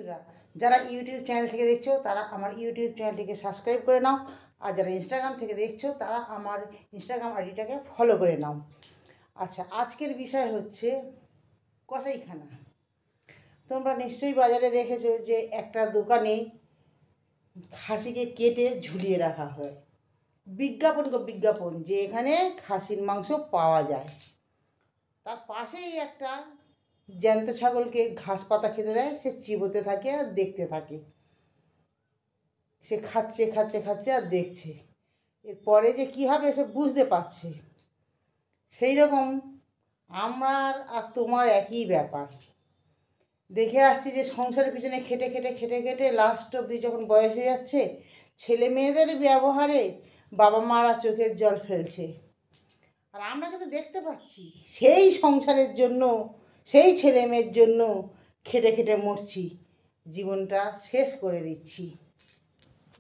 বন্ধুরা, যারা YouTube channel থেকে দেখছো তারা আমার ইউটিউব চ্যানেলটিকে সাবস্ক্রাইব করে নাও, আর যারা ইনস্টাগ্রাম থেকে দেখছো তারা আমার ইনস্টাগ্রাম আইডিটাকে ফলো করে নাও। আচ্ছা, আজকের বিষয় হচ্ছে কসাইখানা। তোমরা নিশ্চয়ই বাজারে দেখেছো যে একটা দোকানে খাসিকে কেটে ঝুলিয়ে রাখা হয়, বিজ্ঞাপন যে এখানে খাসির মাংস পাওয়া যায়। তার পাশেই একটা জ্যান্ত ছাগলকে ঘাস পাতা খেতে দেয়, সে চিবোতে থাকে আর দেখতে থাকে। সে খাচ্ছে আর দেখছে, এরপরে যে কী হবে সে বুঝতে পারছে। সেই রকম আমার আর তোমার একই ব্যাপার। দেখে আসছি যে সংসারের পিছনে খেটে লাস্ট অবধি যখন বয়স হয়ে যাচ্ছে, ছেলে মেয়েদের ব্যবহারে বাবা মারা চোখের জল ফেলছে। আর আমরা কিন্তু দেখতে পাচ্ছি সেই সংসারের জন্য, সেই ছেলে মেয়ের জন্য খেটে মরছি, জীবনটা শেষ করে দিচ্ছি।